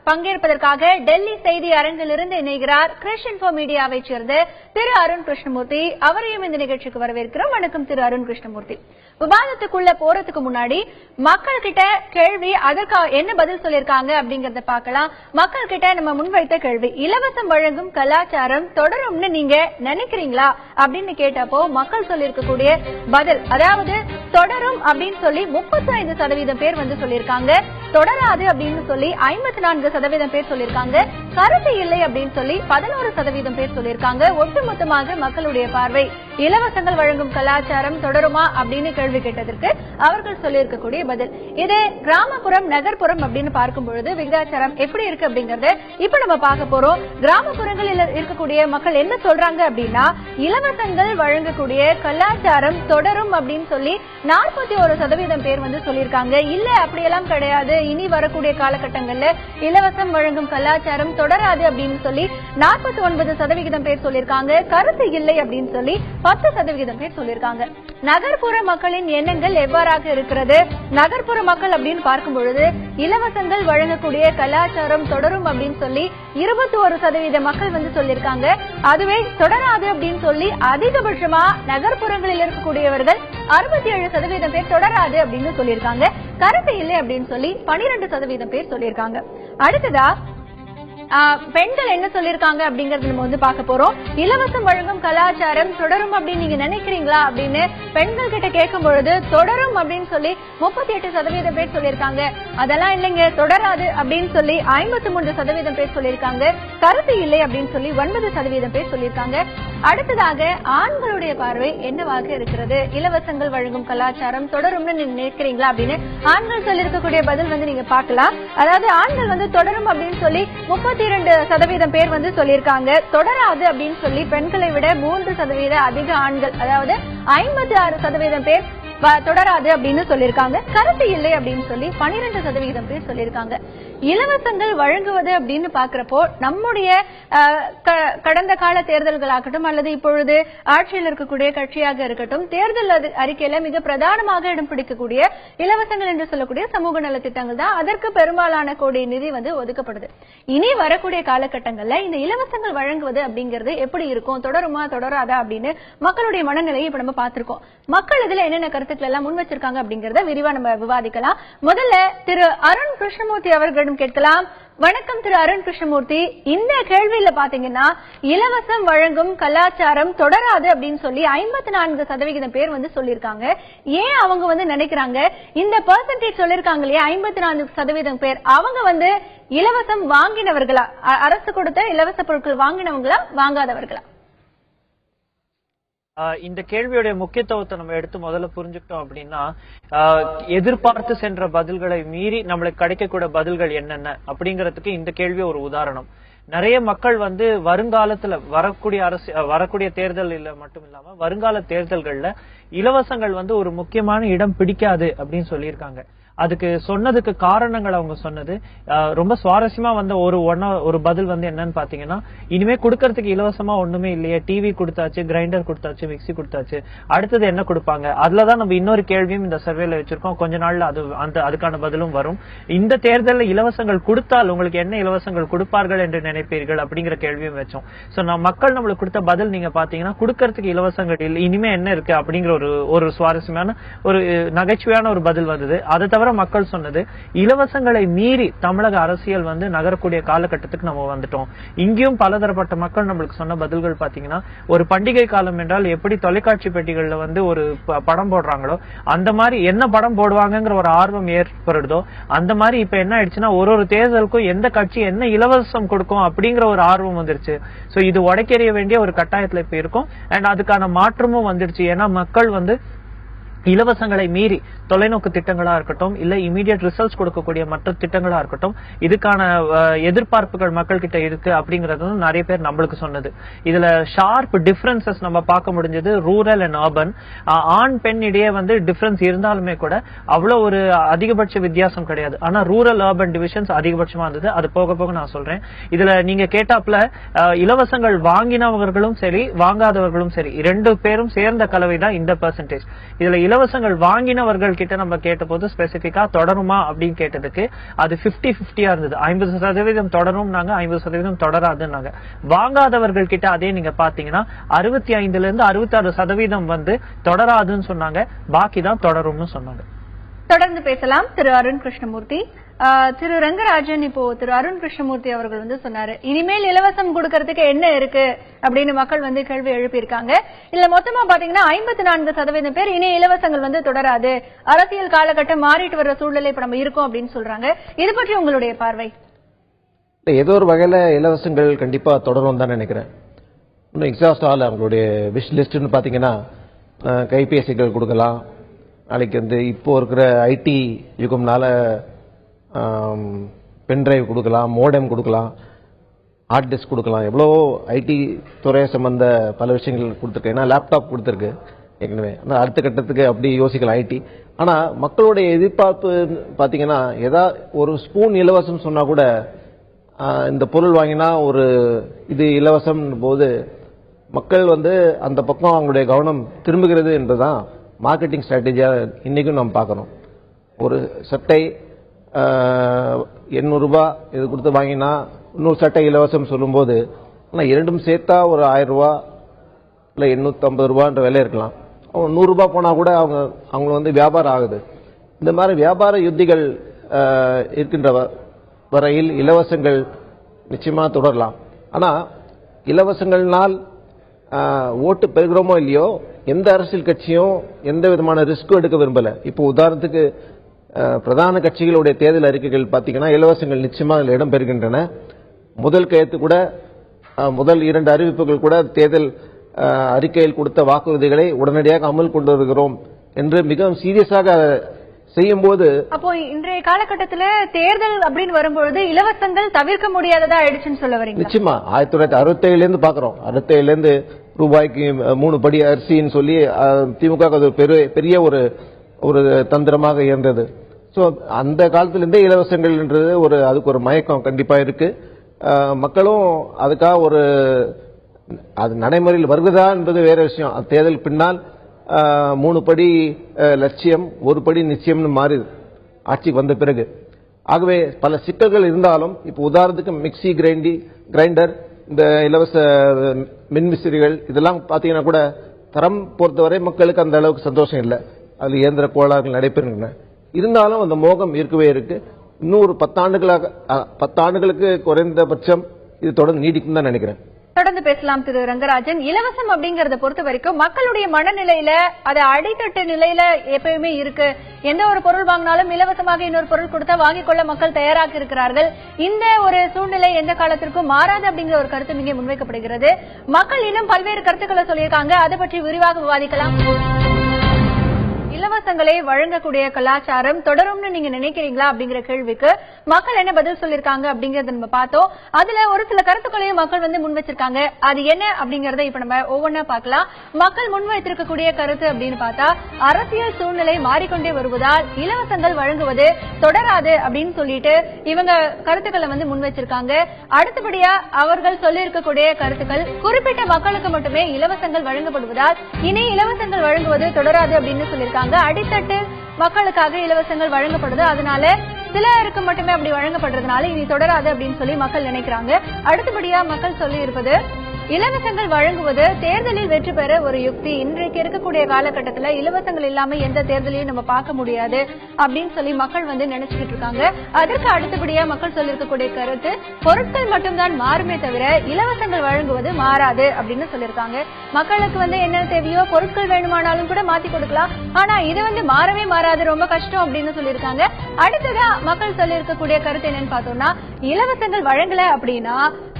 பங்கேற்பதற்காக டெல்லி செய்தி அரங்கிலிருந்து இணைகிறார் கிறிஷ் இன்ஃபோ மீடியாவை சேர்ந்த திரு அருண் கிருஷ்ணமூர்த்தி. அவரையும் இந்த நிகழ்ச்சிக்கு வரவேற்கிறோம். வணக்கம் திரு அருண் கிருஷ்ணமூர்த்தி. விவாதத்துக்குள்ள போறதுக்கு முன்னாடி மக்கள் கிட்ட கேள்வி, அதற்கு என்ன பதில் சொல்லிருக்காங்க அப்படிங்கறத பார்க்கலாம். மக்கள் கிட்ட நம்ம முன்வைத்த கேள்வி, இலவசம் வழங்கும் கலாச்சாரம் தொடரும்னு நீங்க நினைக்கிறீங்களா அப்படின்னு கேட்டப்போ மக்கள் சொல்லிருக்கக்கூடிய பதில், அதாவது தொடரும் அப்படின்னு சொல்லி 35% பேர் வந்து சொல்லிருக்காங்க, தொடராது அப்படின்னு சொல்லி 54% பேர் சொல்லிருக்காங்க, கருத்து இல்லை அப்படின்னு சொல்லி 11% பேர் சொல்லிருக்காங்க. ஒட்டுமொத்தமாக மக்களுடைய பார்வை இலவசங்கள் வழங்கும் கலாச்சாரம் தொடருமா அப்படின்னு கேள்வி கேட்டதற்கு அவர்கள் சொல்லியிருக்கக்கூடிய பதில். இது கிராமப்புறம் நகர்ப்புறம் அப்படின்னு பார்க்கும் பொழுது விகிதாச்சாரம் எப்படி இருக்கு அப்படிங்கறத இப்ப நம்ம பார்க்க போறோம். கிராமப்புறங்களில் இருக்கக்கூடிய மக்கள் என்ன சொல்றாங்க அப்படின்னா, இலவசங்கள் வழங்கக்கூடிய கலாச்சாரம் தொடரும் அப்படின்னு சொல்லி 41% பேர் வந்து சொல்லியிருக்காங்க. இல்ல அப்படியெல்லாம் கிடையாது, இனி வரக்கூடிய காலகட்டங்கள்ல இலவசம் வழங்கும் கலாச்சாரம் தொடராது அப்படின்னு சொல்லி 49% பேர் சொல்லியிருக்காங்க. கருத்து இல்லை அப்படின்னு சொல்லி 10% பேர் சொல்லியிருக்காங்க. நகர்ப்புற மக்களின் எண்ணங்கள் எவ்வாறாக இருக்கிறது? நகர்ப்புற மக்கள் அப்படின்னு பார்க்கும் பொழுது இலவசங்கள் வழங்கக்கூடிய கலாச்சாரம் தொடரும் அப்படின்னு சொல்லி 21% மக்கள் வந்து சொல்லியிருக்காங்க. அதுவே தொடராது அப்படின்னு சொல்லி அதிகபட்சமா நகர்ப்புறங்களில் இருக்கக்கூடியவர்கள் 67% பேர் தொடராது அப்படின்னு சொல்லியிருக்காங்க. கருத்து இல்லை அப்படின்னு சொல்லி 12% பேர் சொல்லியிருக்காங்க. அடுத்ததா பெண்கள் என்ன சொல்லிருக்காங்க அப்படிங்கறது நம்ம வந்து பார்க்க போறோம். இலவசம் வழங்கும் கலாச்சாரம் தொடரும் அப்படின்னு நீங்க நினைக்கிறீங்களா அப்படின்னு பெண்கள் கிட்ட கேட்கும் பொழுது தொடரும் அப்படின்னு சொல்லி 38% பேர் சொல்லியிருக்காங்க. அதெல்லாம் இல்லைங்க, தொடராது அப்படின்னு சொல்லி 53% பேர் சொல்லியிருக்காங்க. கருத்து இல்லை அப்படின்னு சொல்லி 9% பேர் சொல்லியிருக்காங்க. அடுத்ததாக ஆண்களுடைய பார்வை என்னவாக இருக்கிறது? இலவசங்கள் வழங்கும் கலாச்சாரம் தொடரும்னு நீங்க நினைக்கிறீங்களா அப்படின்னு ஆண்கள் சொல்லிருக்கக்கூடிய பதில் வந்து நீங்க பார்க்கலாம். அதாவது ஆண்கள் வந்து தொடரும் அப்படின்னு சொல்லி 32% பேர் வந்து சொல்லியிருக்காங்க. தொடராது அப்படின்னு சொல்லி பெண்களை விட 3% அதிக ஆண்கள், அதாவது 56% பேர் தொடராது அப்படின்னு சொல்லியிருக்காங்க. கருத்து இல்லை அப்படின்னு சொல்லி 12% பேர் சொல்லியிருக்காங்க. இலவசங்கள் வழங்குவது அப்படின்னு பாக்குறப்போ நம்முடைய கடந்த கால தேர்தல்களாகட்டும் அல்லது இப்பொழுது ஆட்சியில் இருக்கக்கூடிய கட்சியாக இருக்கட்டும், தேர்தல் அறிக்கையில மிக பிரதானமாக இடம் பிடிக்கக்கூடிய இலவசங்கள் என்று சொல்லக்கூடிய சமூக நல திட்டங்கள் தான். அதற்கு பெரும்பாலான கோடி நிதி ஒதுக்கப்படுது. இனி வரக்கூடிய காலகட்டங்கள்ல இந்த இலவசங்கள் வழங்குவது அப்படிங்கிறது எப்படி இருக்கும், தொடருமா தொடராதா அப்படின்னு மக்களுடைய மனநிலையை இப்ப நம்ம பார்த்திருக்கோம். மக்கள் இதுல என்னென்ன கருத்துக்கள் எல்லாம் முன் வச்சிருக்காங்க அப்படிங்கறத விரிவா நம்ம விவாதிக்கலாம். முதல்ல திரு அருண் கிருஷ்ணமூர்த்தி அவர்களிடம் கேட்கலாம். வணக்கம் திரு அருண் கிருஷ்ணமூர்த்தி. இந்த கேள்வியில பாத்தீங்கன்னா இலவசம் வழங்கும் கலாச்சாரம் தொடராது அப்படின்னு சொல்லி 54% பேர் சொல்லிருக்காங்க. ஏன் அவங்க நினைக்கிறாங்க இந்த பெர்சன்டேஜ் சொல்லிருக்காங்க இல்லையா 54% பேர் அவங்க இலவசம் வாங்கினவர்களா, அரசு கொடுத்த இலவச பொருட்கள் வாங்கினவங்களா வாங்காதவர்களா? இந்த கேள்வியுடைய முக்கியத்துவத்தை நம்ம எடுத்து முதல்ல புரிஞ்சுக்கிட்டோம் அப்படின்னா, எதிர்பார்த்து சென்ற பதில்களை மீறி நம்மளுக்கு கிடைக்கக்கூடிய பதில்கள் என்னென்ன அப்படிங்கறதுக்கு இந்த கேள்வி ஒரு உதாரணம். நிறைய மக்கள் வருங்காலத்துல வரக்கூடிய தேர்தலில் மட்டும் இல்லாம வருங்கால தேர்தல்கள்ல இலவசங்கள் ஒரு முக்கியமான இடம் பிடிக்காது அப்படின்னு சொல்லியிருக்காங்க. அதுக்கு சொன்னதுக்கு காரணங்கள் அவங்க சொன்னது ரொம்ப சுவாரஸ்யமா ஒரு பதில் என்னன்னு பாத்தீங்கன்னா, இனிமே கொடுக்கறதுக்கு இலவசமா ஒண்ணுமே இல்லையே, டிவி கொடுத்தாச்சு, கிரைண்டர் கொடுத்தாச்சு, மிக்சி கொடுத்தாச்சு, அடுத்தது என்ன கொடுப்பாங்க? அதுலதான் நம்ம இன்னொரு கேள்வியும் இந்த சர்வேல வச்சிருக்கோம். கொஞ்ச நாள்ல அதுக்கான பதிலும் வரும். இந்த தேர்தலில் இலவசங்கள் கொடுத்தால் உங்களுக்கு என்ன இலவசங்கள் கொடுப்பார்கள் என்று நினைப்பீர்கள் அப்படிங்கிற கேள்வியும் வச்சோம். சோ மக்கள் நம்மளுக்கு கொடுத்த பதில் நீங்க பாத்தீங்கன்னா, கொடுக்கறதுக்கு இலவசங்கள் இனிமே என்ன இருக்கு அப்படிங்கிற ஒரு சுவாரஸ்யமான ஒரு நகைச்சுவையான ஒரு பதில் வந்தது. அதை தவிர மக்கள் சொன்னது இலவசங்களை மீறி தமிழக அரசியல் நகரக்கூடிய காலகட்டத்துக்கு நம்ம வந்துட்டோம். இங்கேயும் பலதரப்பட்ட மக்கள் நம்மளுக்கு சொன்ன பதில்கள் பாத்தீங்கன்னா, ஒரு பண்டிகை காலம் என்றால் எப்படி தொலைக்காட்சி பெட்டிகள்ல ஒரு படம் போடுறாங்களோ அந்த மாதிரி என்ன படம் போடுவாங்கிற ஒரு ஆர்வம் ஏற்படுதோ அந்த மாதிரி இப்ப என்ன ஆயிடுச்சுன்னா ஒரு தேர்தலுக்கும் எந்த கட்சி என்ன இலவசம் கொடுக்கும் அப்படிங்கிற ஒரு ஆர்வம் வந்துருச்சு. சோ இது உடைக்கெறிய வேண்டிய ஒரு கட்டாயத்துல இப்ப இருக்கும். அண்ட் அதுக்கான மாற்றமும் வந்துடுச்சு. ஏன்னா மக்கள் இலவசங்களை மீறி தொலைநோக்கு திட்டங்களா இருக்கட்டும், இல்ல இமீடியட் ரிசல்ட்ஸ் கொடுக்கக்கூடிய மற்ற திட்டங்களா இருக்கட்டும், இதுக்கான எதிர்பார்ப்புகள் மக்கள் கிட்ட இருக்கு அப்படிங்கறது நிறைய பேர் நம்மளுக்கு சொன்னது. இதுல ஷார்ப் டிஃபரன்சஸ் நம்ம பார்க்க முடிஞ்சது ரூரல் அண்ட் அர்பன். ஆண் பெண் இடையே டிஃபரன்ஸ் இருந்தாலுமே கூட அவ்வளவு ஒரு அதிகபட்ச வித்தியாசம் கிடையாது. ஆனா ரூரல் அர்பன் டிவிஷன்ஸ் அதிகபட்சமா இருந்தது. அது போக போக நான் சொல்றேன். இதுல நீங்க கேட்டாப்ல இலவசங்கள் வாங்கினவர்களும் சரி வாங்காதவர்களும் சரி 2 பேரும் சேர்ந்த கலவைதான் இந்த பெர்சன்டேஜ். இதுல இலவசங்கள் வாங்கினவர்கள் கிட்ட நம்ம கேட்ட போது ஸ்பெசிபிக்கா தொடருமா அப்படின்னு கேட்டதுக்கு அது 50-50 இருந்தது. 50% தொடரும், 50% தொடராதுன்னாங்க. வாங்காதவர்கள் கிட்ட அதே நீங்க பாத்தீங்கன்னா 65-66% தொடராதுன்னு சொன்னாங்க, பாக்கிதான் தொடரும்னு சொன்னாங்க. தொடர்ந்து பேசலாம் திரு அருண் கிருஷ்ணமூர்த்தி. திரு ரங்கராஜன், இப்போ திரு அருண் கிருஷ்ணமூர்த்தி அவர்கள் சொன்னாரு இனிமேல் இலவசம் கொடுக்கறதுக்கு என்ன இருக்கு அப்படின்னு மக்கள் கேள்வி எழுப்பியிருக்காங்க. இல்ல மொத்தமா பாத்தீங்கன்னா 54% பேர் இனி இலவசங்கள் தொடராது, அரசியல் காலகட்டம் மாறிட்டு வர்ற சூழ்நிலை இப்ப நம்ம இருக்கோம் அப்படின்னு சொல்றாங்க. இது பற்றி உங்களுடைய பார்வை? ஏதோ ஒரு வகையில இலவசங்கள் கண்டிப்பா தொடரும் தான் நினைக்கிறேன். இன்னும் எக்ஸாஸ்ட் ஆகல அவங்களுடைய விஷ் லிஸ்ட்னு பாத்தீங்கன்னா, கைபேசிகள் கொடுக்கலாம், நாளைக்கு இப்போ இருக்கிற ஐடி யுகம்னால பென்டிரைவ் கொடுக்கலாம், மோடம் கொடுக்கலாம், ஹார்ட் டிஸ்க் கொடுக்கலாம், எவ்வளோ ஐடி துறை சம்பந்த பல விஷயங்கள் கொடுத்துருக்கு. ஏன்னா லேப்டாப் கொடுத்துருக்கு ஏற்கனவே. ஆனால் அடுத்த கட்டத்துக்கு அப்படி யோசிக்கலாம் ஐடி. ஆனால் மக்களுடைய எதிர்பார்ப்பு பார்த்தீங்கன்னா, ஏதாவது ஒரு ஸ்பூன் இலவசம் சொன்னா கூட இந்த பொருள் வாங்கினா இது இலவசம் போது மக்கள் அந்த பக்கம் அவங்களுடைய கவனம் திரும்புகிறது என்பதுதான் மார்க்கெட்டிங் ஸ்ட்ராட்டஜியா இன்னைக்கும் நம்ம பார்க்கணும். ஒரு சட்டை 800 ரூபாய் இது கொடுத்து வாங்கினா இன்னொரு சட்டை இலவசம் சொல்லும்போது, ஆனால் இரண்டும் சேர்த்தா ஒரு 1000 ரூபாய் இல்லை 850 ரூபான்ற விலை இருக்கலாம். அவங்க 100 ரூபாய் போனா கூட அவங்களுக்கு வியாபாரம் ஆகுது. இந்த மாதிரி வியாபார யுத்திகள் இருக்கின்ற வரையில் இலவசங்கள் நிச்சயமா தொடரலாம். ஆனா இலவசங்கள்னால் ஓட்டு பெறுகிறோமோ இல்லையோ, எந்த அரசியல் கட்சியும் எந்த விதமான ரிஸ்க்கும் எடுக்க விரும்பல. இப்போ உதாரணத்துக்கு பிரதான கட்சிகளுடைய தேர்தல் அறிக்கைகள் பாத்தீங்கன்னா இலவசங்கள் நிச்சயமா அதில் இடம் பெறுகின்றன. முதல் கையெழுத்து கூட, முதல் 2 அறிவிப்புகள் கூட தேர்தல் அறிக்கையில் கொடுத்த வாக்குறுதிகளை உடனடியாக அமல் கொண்டு வருகிறோம் என்று மிகவும் சீரியஸாக செய்யும் போது, அப்போ இன்றைய காலகட்டத்தில் தேர்தல் அப்படின்னு வரும்பொழுது இலவசங்கள் தவிர்க்க முடியாததா ஆயிடுச்சுன்னு சொல்ல வரீங்க? நிச்சயமா 1967 பாக்குறோம். 67 ரூபாய்க்கு 3 படி அரிசின்னு சொல்லி திமுக பெரிய ஒரு ஒரு தந்திரமாக இருந்தது. ஸோ அந்த காலத்திலிருந்தே இலவசங்கள்ன்றது அதுக்கு ஒரு மயக்கம் கண்டிப்பா இருக்கு. மக்களும் அதுக்காக அது நடைமுறையில் வருவதா என்பது வேற விஷயம். தேர்தல் பின்னால் 3 படி லட்சியம் 1 படி நிச்சயம்னு மாறி ஆட்சிக்கு வந்த பிறகு. ஆகவே பல சிக்கல்கள் இருந்தாலும் இப்போ உதாரணத்துக்கு மிக்சி கிரைண்டர், இந்த இலவச மின்விசிறிகள் இதெல்லாம் பார்த்தீங்கன்னா கூட தரம் பொறுத்தவரை மக்களுக்கு அந்த அளவுக்கு சந்தோஷம் இல்லை. அதில் இயந்திர கோளாறுகள் நடைபெறுகின்றன. இருந்தாலும் அந்த மோகம் இருக்கவே இருக்கு. இன்னும் ஒரு 10 ஆண்டுகளுக்கு குறைந்தபட்சம் இது தொடர்ந்து நீடிக்கும் தான் நினைக்கிறேன். தொடர்ந்து பேசலாம் திரு ரங்கராஜன். இலவசம் அப்படிங்கறத பொறுத்த வரைக்கும் மக்களுடைய மனநிலையில அது அடித்தட்டு நிலையில எப்பயுமே இருக்கு. எந்த ஒரு பொருள் வாங்கினாலும் இலவசமாக இன்னொரு பொருள் கொடுத்தா வாங்கிக் கொள்ள மக்கள் தயாராக இருக்கிறார்கள். இந்த ஒரு சூழ்நிலை எந்த காலத்திற்கும் மாறாது அப்படிங்கிற ஒரு கருத்து இங்கே முன்வைக்கப்படுகிறது. மக்கள் இன்னும் பல்வேறு கருத்துக்களை சொல்லியிருக்காங்க. அதை பற்றி விரிவாக விவாதிக்கலாம். இலவசங்களை வழங்கக்கூடிய கலாச்சாரம் தொடரும்னு நீங்க நினைக்கிறீங்களா அப்படிங்கிற கேள்விக்கு மக்கள் என்ன பதில் சொல்லிருக்காங்க அப்படிங்கறத நம்ம பார்த்தோம். அதுல ஒரு சில கருத்துக்களையும் மக்கள் முன் வச்சிருக்காங்க. அது என்ன அப்படிங்கறத இப்ப நம்ம ஒவ்வொன்னா பார்க்கலாம். மக்கள் முன்வைத்திருக்கக்கூடிய கருத்து அப்படின்னு பார்த்தா, அரசியல் சூழ்நிலை மாறிக்கொண்டே வருவதால் இலவசங்கள் வழங்குவது தொடராது அப்படின்னு சொல்லிட்டு இவங்க கருத்துக்களை முன் வச்சிருக்காங்க. அடுத்தபடியா அவர்கள் சொல்லியிருக்கக்கூடிய கருத்துக்கள், குறிப்பிட்ட மக்களுக்கு மட்டுமே இலவசங்கள் வழங்கப்படுவதால் இனி இலவசங்கள் வழங்குவது தொடராது அப்படின்னு சொல்லியிருக்காங்க. அடித்தட்டு மக்களுக்காக இலவசங்கள் வழங்கப்படுது, அதனால சிலருக்கு மட்டுமே அப்படி வழங்கப்படுறதுனால இனி தொடராது அப்படின்னு சொல்லி மக்கள் நினைக்கிறாங்க. அடுத்தபடியா மக்கள் சொல்லி இருப்பது, இலவசங்கள் வழங்குவது தேர்தலில் வெற்றி பெற ஒரு யுக்தி. இன்றைக்கு இருக்கக்கூடிய காலகட்டத்தில் இலவசங்கள் இல்லாம எந்த தேர்தலையும் நம்ம பார்க்க முடியாது அப்படின்னு சொல்லி மக்கள் நினைச்சுக்கிட்டு இருக்காங்க. அதற்கு அடுத்தபடியா மக்கள் சொல்லியிருக்கக்கூடிய கருத்து, பொருட்கள் மட்டும்தான் மாறுமே தவிர இலவசங்கள் வழங்குவது மாறாது அப்படின்னு சொல்லியிருக்காங்க. மக்களுக்கு என்ன தேவையோ பொருட்கள் வேணுமானாலும் கூட மாத்தி கொடுக்கலாம், ஆனா இது மாறவே மாறாது, ரொம்ப கஷ்டம் அப்படின்னு சொல்லியிருக்காங்க. அடுத்ததா மக்கள் சொல்லியிருக்கக்கூடிய கருத்து என்னன்னு பார்த்தோம்னா, இலவசங்கள் வழங்கல அப்படின்னா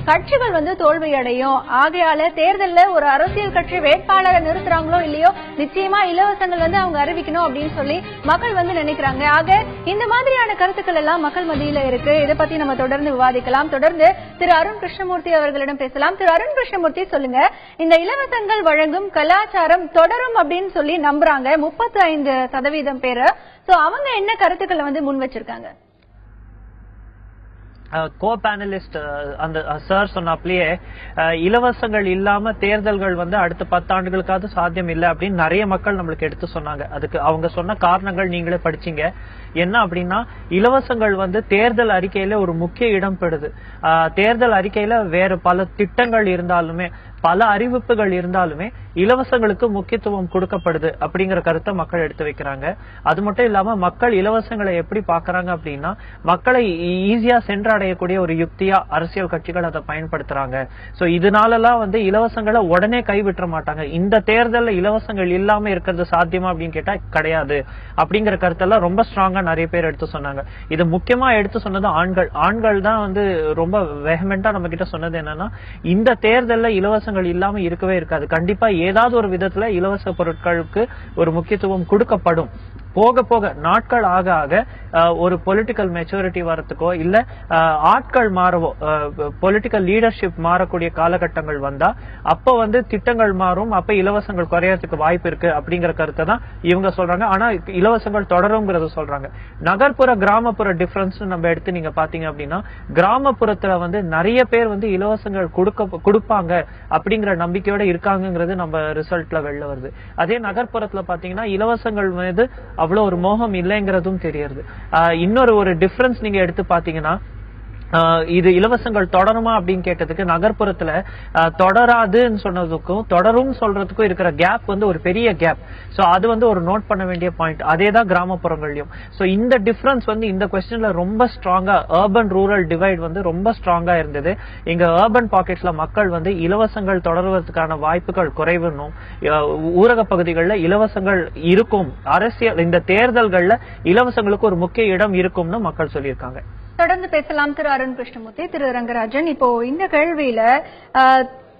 கட்சிகள் தோல்வி அடையும். ஆகையால தேர்தலில் ஒரு அரசியல் கட்சி வேட்பாளரை நிறுத்துறாங்களோ இல்லையோ நிச்சயமா இலவசங்கள் அவங்க அறிவிக்கணும் அப்படின்னு சொல்லி மக்கள் நினைக்கிறாங்க. ஆக இந்த மாதிரியான கருத்துக்கள் எல்லாம் மக்கள் மத்தியில இருக்கு. இதை பத்தி நம்ம தொடர்ந்து விவாதிக்கலாம். தொடர்ந்து திரு அருண் கிருஷ்ணமூர்த்தி அவர்களிடம் பேசலாம். திரு அருண் கிருஷ்ணமூர்த்தி, சொல்லுங்க, இந்த இலவசங்கள் வழங்கும் கலாச்சாரம் தொடரும் அப்படின்னு சொல்லி நம்புறாங்க 35% பேரு. சோ அவங்க என்ன கருத்துக்களை முன் வச்சிருக்காங்க? கோ பேனலிஸ்ட் அந்த சார் சொன்னாப்லயே இலவசங்கள் இல்லாம தேர்தல்கள் அடுத்த 10 ஆண்டுகளுக்காவது சாத்தியம் இல்லை அப்படின்னு நிறைய மக்கள் நம்மளுக்கு எடுத்து சொன்னாங்க. அதுக்கு அவங்க சொன்ன காரணங்கள் நீங்களே படிச்சீங்க. என்ன அப்படின்னா, இலவசங்கள் தேர்தல் அறிக்கையில ஒரு முக்கிய இடம் பெறுது. தேர்தல் அறிக்கையில வேற பல திட்டங்கள் இருந்தாலுமே, பல அறிவிப்புகள் இருந்தாலுமே இலவசங்களுக்கு முக்கியத்துவம் கொடுக்கப்படுது அப்படிங்கிற கருத்தை மக்கள் எடுத்து வைக்கிறாங்க. அது மட்டும் இல்லாம மக்கள் இலவசங்களை எப்படி பாக்குறாங்க அப்படின்னா, மக்களை ஈஸியா சென்றடையக்கூடிய ஒரு யுக்தியா அரசியல் கட்சிகள் அதை பயன்படுத்துறாங்க. சோ இதனாலலாம் இலவசங்களை உடனே கைவிட்ட மாட்டாங்க. இந்த தேர்தல்ல இலவசங்கள் இல்லாம இருக்கிறது சாத்தியமா அப்படின்னு கேட்டா கிடையாது அப்படிங்கிற கருத்தெல்லாம் ரொம்ப ஸ்ட்ராங்கா நிறைய பேர் எடுத்து சொன்னாங்க. இது முக்கியமா எடுத்து சொன்னது ஆண்கள் தான் ரொம்ப வெஹமெண்டா நம்ம கிட்ட சொன்னது என்னன்னா, இந்த தேர்தல்ல இலவசங்கள் இல்லாம இருக்கவே இருக்காது. கண்டிப்பா ஏதாவது ஒரு விதத்துல இலவச பொருட்களுக்கு ஒரு முக்கியத்துவம் கொடுக்கப்படும். போக போக நாட்கள் ஆக ஆக ஒரு பொலிட்டிக்கல் மெச்சூரிட்டி வரத்துக்கோ இல்ல ஆட்கள் மாறவோ, பொலிட்டிக்கல் லீடர்ஷிப் மாறக்கூடிய காலகட்டங்கள் வந்தா அப்ப திட்டங்கள் மாறும், அப்ப இலவசங்கள் குறையறதுக்கு வாய்ப்பு இருக்கு அப்படிங்கிற கருத்தை தான் இவங்க சொல்றாங்க. ஆனா இலவசங்கள் தொடரும்ங்கிறத சொல்றாங்க. நகர்ப்புற கிராமப்புற டிஃபரன்ஸ் நம்ம எடுத்து நீங்க பாத்தீங்க அப்படின்னா, கிராமப்புறத்துல நிறைய பேர் இலவசங்கள் கொடுப்பாங்க அப்படிங்கிற நம்பிக்கையோட இருக்காங்கிறது நம்ம ரிசல்ட்ல வெளில வருது. அதே நகர்ப்புறத்துல பாத்தீங்கன்னா இலவசங்கள் அவ்வளவு ஒரு மோகம் இல்லைங்கிறதும் தெரியுது. இன்னொரு டிஃபரன்ஸ் நீங்க எடுத்து பாத்தீங்கன்னா, இது இலவசங்கள் தொடருமா அப்படின்னு கேட்டதுக்கு நகர்ப்புறத்துல தொடராதுன்னு சொன்னதுக்கும் தொடரும் சொல்றதுக்கும் இருக்கிற கேப் ஒரு பெரிய கேப். சோ அது ஒரு நோட் பண்ண வேண்டிய பாயிண்ட். அதேதான் கிராமப்புறங்களையும். சோ இந்த டிஃபரன்ஸ் இந்த கொஸ்டின்ல ரொம்ப ஸ்ட்ராங்கா, அர்பன் ரூரல் டிவைட் ரொம்ப ஸ்ட்ராங்கா இருந்தது. இங்க அர்பன் பாக்கெட்ஸ்ல மக்கள் இலவசங்கள் தொடர்வதற்கான வாய்ப்புகள் குறைவுன்னும், ஊரக பகுதிகளில் இலவசங்கள் இருக்கும், அரசியல் இந்த தேர்தல்கள்ல இலவசங்களுக்கு ஒரு முக்கிய இடம் இருக்கும்னு மக்கள் சொல்லியிருக்காங்க. தொடர்ந்து பேசலாம் திரு அருண் கிருஷ்ணமூர்த்தி. திரு ரங்கராஜன், இப்போ இந்த கேள்வியில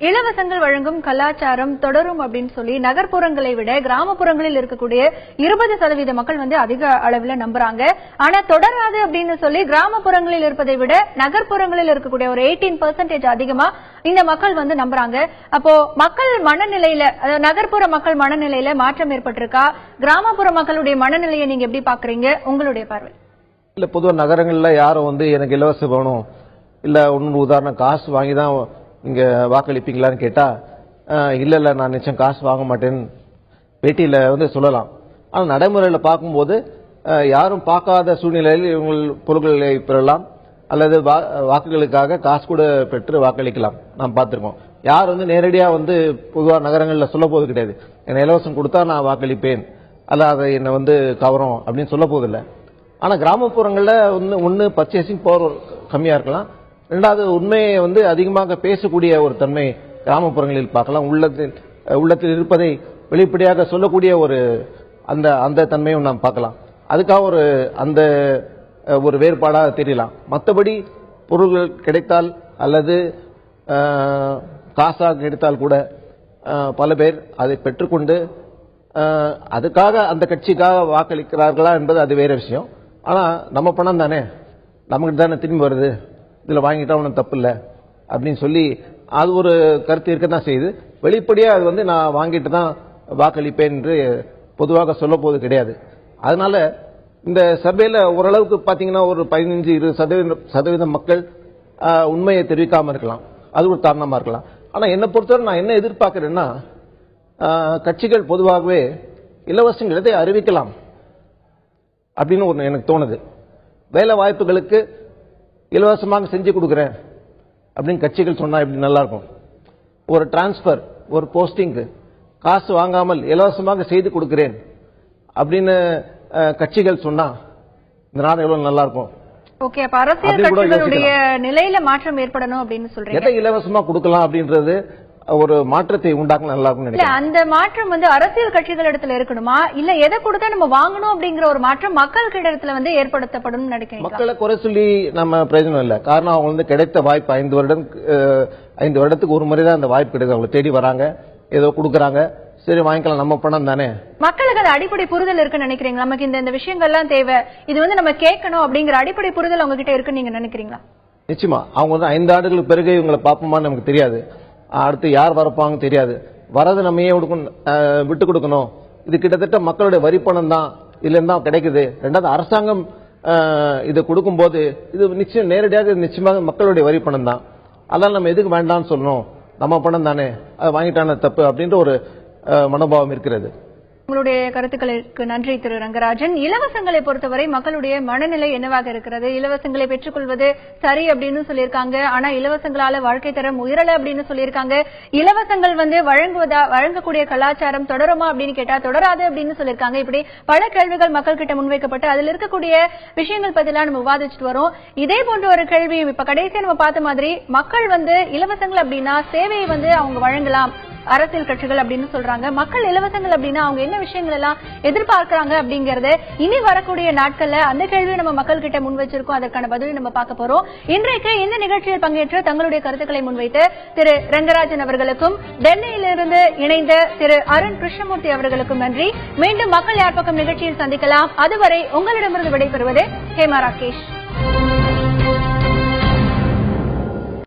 இலவசங்கள் வழங்கும் கலாச்சாரம் தொடரும் அப்படின்னு சொல்லி நகர்ப்புறங்களை விட கிராமப்புறங்களில் இருக்கக்கூடிய 20% மக்கள் வந்து அதிக அளவில் நம்புறாங்க. ஆனா தொடராது அப்படின்னு சொல்லி கிராமப்புறங்களில் இருப்பதை விட நகர்ப்புறங்களில் இருக்கக்கூடிய ஒரு 18% அதிகமா இந்த மக்கள் வந்து நம்புறாங்க. அப்போ மக்கள் மனநிலையில, நகர்ப்புற மக்கள் மனநிலையில மாற்றம் ஏற்பட்டிருக்கா? கிராமப்புற மக்களுடைய மனநிலையை நீங்க எப்படி பாக்குறீங்க, உங்களுடைய பார்வை? இல்ல, பொதுவாக நகரங்கள்ல யாரும் வந்து எனக்கு இலவசம் வேணும், இல்ல ஒன்னு உதாரணம் காசு வாங்கி தான் இங்க வாக்களிப்பீங்களான்னு கேட்டா இல்ல நான் நிச்சயம் காசு வாங்க மாட்டேன்னு பேட்டியில வந்து சொல்லலாம். ஆனா நடைமுறையில பார்க்கும்போது யாரும் பார்க்காத சூழ்நிலையில் இவங்க பொருட்களை பெறலாம் அல்லது வாக்குகளுக்காக காசு கூட பெற்று வாக்களிக்கலாம். நாம் பார்த்திருக்கோம். யார் வந்து நேரடியா வந்து பொதுவாக நகரங்களில் சொல்ல போது கிடையாது, என்ன இலவசம் கொடுத்தா நான் வாக்களிப்பேன் அல்ல அதை என்ன வந்து கவரும் அப்படின்னு சொல்ல போதில்லை. ஆனா கிராமப்புறங்களில் ஒன்னு பர்ச்சேசிங் பவர் கம்மியா இருக்கலாம், ரெண்டாவது உண்மையை வந்து அதிகமாக பேசக்கூடிய ஒரு தன்மை கிராமப்புறங்களில் பார்க்கலாம். உள்ளத்தில் இருப்பதை வெளிப்படையாக சொல்லக்கூடிய ஒரு அந்த தன்மையும் நாம் பார்க்கலாம். அதுக்காக ஒரு வேறுபாடாக தெரியலாம். மற்றபடி பொருள்கள் கிடைத்தால் அல்லது காசாக கிடைத்தால் கூட பல பேர் அதை பெற்றுக்கொண்டு அதுக்காக அந்த கட்சிக்காக வாக்களிக்கிறார்களா என்பது அது வேற விஷயம். ஆனா நம்ம பணம் தானே, நமக்கு தானே திரும்பி வருது, இதுல வாங்கிட்டா ஒன்றும் தப்பு இல்லை அப்படின்னு சொல்லி அது ஒரு கருத்து இருக்கத்தான் செய்யுது. வெளிப்படையா அது வந்து நான் வாங்கிட்டு தான் வாக்களிப்பேன் என்று பொதுவாக சொல்ல போது கிடையாது. அதனால இந்த சர்வேல ஓரளவுக்கு பாத்தீங்கன்னா ஒரு 15-20% மக்கள் உண்மையை தெரிவிக்காம இருக்கலாம், அது ஒரு காரணமா இருக்கலாம். ஆனா என்னை பொறுத்தவரை நான் என்ன எதிர்பார்க்கிறேன்னா, கட்சிகள் பொதுவாகவே இலவசங்களை அறிவிக்கலாம் அப்படின்னு ஒன்று எனக்கு தோணுது. வேலை வாய்ப்புகளுக்கு இலவசமாக செஞ்சு கொடுக்குறேன் அப்படின்னு கட்சிகள் சொன்னா எப்படி நல்லா இருக்கும். ஒரு டிரான்ஸ்பர், ஒரு போஸ்டிங்கு காசு வாங்காமல் இலவசமாக செய்து கொடுக்கிறேன் அப்படின்னு கட்சிகள் சொன்னா இந்த நாடு எவ்வளவு நல்லா இருக்கும். ஓகே, அப்ப அரசியல் கட்சிகளுடைய நிலையில மாற்றம் ஏற்படணும் அப்படின்னு சொல்றீங்க. எதை இலவசமா கொடுக்கலாம் அப்படின்றது ஒரு மாற்றத்தை உண்டாக்க நல்லா இருக்கும் நினைக்கிறேன். அந்த மாற்றம் வந்து அரசியல் கட்சிகள் இடத்துல இருக்கணுமா, இல்ல எதை கொடுத்தா நம்ம வாங்கணும் அப்படிங்கிற ஒரு மாற்றம் மக்களுக்கு இடத்துல வந்து ஏற்படுத்தப்படும் நினைக்கிறேன். மக்களை குறை சொல்லி நம்ம பிரயோஜனம் இல்லை. காரணம் அவங்க வந்து கிடைத்த வாய்ப்பு 5 வருடத்துக்கு ஒரு முறைதான் அந்த வாய்ப்பு கிடைக்குது. அவங்க தேடி வராங்க, ஏதோ கொடுக்கறாங்க, சரி வாங்கிக்கலாம், நம்ம பணம் தானே. மக்களுக்கு அது அடிப்படை புரிதல் இருக்குன்னு நினைக்கிறீங்க? நமக்கு இந்த விஷயங்கள்லாம் தேவை, இது வந்து நம்ம கேட்கணும் அப்படிங்கிற அடிப்படை புரிதல் அவங்க கிட்ட இருக்குன்னு நீங்க நினைக்கிறீங்களா? நிச்சயமா. அவங்க வந்து 5 ஆண்டுகளுக்கு பிறகு இவங்களை பார்ப்போமான்னு நமக்கு தெரியாது, அடுத்து யார் வரப்பாங்க தெரியாது. வரது நம்ம ஏன் விட்டு கொடுக்கணும்? இது கிட்டத்தட்ட மக்களுடைய வரி பணம் தான், இதுல இருந்தா கிடைக்குது. ரெண்டாவது அரசாங்கம் இதை கொடுக்கும் போது இது நிச்சயம் நேரடியாக நிச்சயமாக மக்களுடைய வரி பணம் தான். அதனால நம்ம எதுக்கு வேண்டாம்னு சொல்லணும், நம்ம பணம் தானே, அது வாங்கிட்டான தப்பு அப்படின்ற ஒரு மனோபாவம் இருக்கிறது. உங்களுடைய கருத்துக்களுக்கு நன்றி திரு ரங்கராஜன். இலவசங்களை பொறுத்தவரை மக்களுடைய மனநிலை என்னவாக இருக்கிறது? இலவசங்களை பெற்றுக்கொள்வது சரி அப்படின்னு சொல்லியிருக்காங்க, ஆனா இலவசங்களால வாழ்க்கை தரம் உயரல அப்படின்னு சொல்லியிருக்காங்க. இலவசங்கள் வந்து வழங்கக்கூடிய கலாச்சாரம் தொடருமா அப்படின்னு கேட்டா தொடராது அப்படின்னு சொல்லியிருக்காங்க. இப்படி பல கேள்விகள் மக்கள் கிட்ட முன்வைக்கப்பட்டு அதில் இருக்கக்கூடிய விஷயங்கள் பத்திலாம் நம்ம விவாதிச்சுட்டு வரோம். இதே போன்ற ஒரு கேள்வி இப்ப கடைசியா நம்ம பார்த்த மாதிரி மக்கள் வந்து இலவசங்கள் அப்படின்னா சேவையை வந்து அவங்க வழங்கலாம் அரசியல் கட்சிகள் அப்படின்னு சொல்றாங்க. மக்கள் இலவசங்கள் அப்படின்னா அவங்க என்ன விஷயங்கள் எல்லாம் எதிர்பார்க்கிறாங்க அப்படிங்கறது இனி வரக்கூடிய நாட்கள்ல அந்த கேள்வியை நம்ம மக்கள் கிட்ட முன் வச்சிருக்கோம். அதற்கான பதிலை நம்ம பார்க்க போறோம். இன்றைக்கு இந்த நிகழ்ச்சியில் பங்கேற்று தங்களுடைய கருத்துக்களை முன்வைத்து திரு ரங்கராஜன் அவர்களுக்கும், டெல்லியிலிருந்து இணைந்த திரு அருண் கிருஷ்ணமூர்த்தி அவர்களுக்கும் நன்றி. மீண்டும் மக்கள் யார் பக்கம் நிகழ்ச்சியில் சந்திக்கலாம். அதுவரை உங்களிடமிருந்து விடைபெறுவது ஹேமா ராகேஷ்.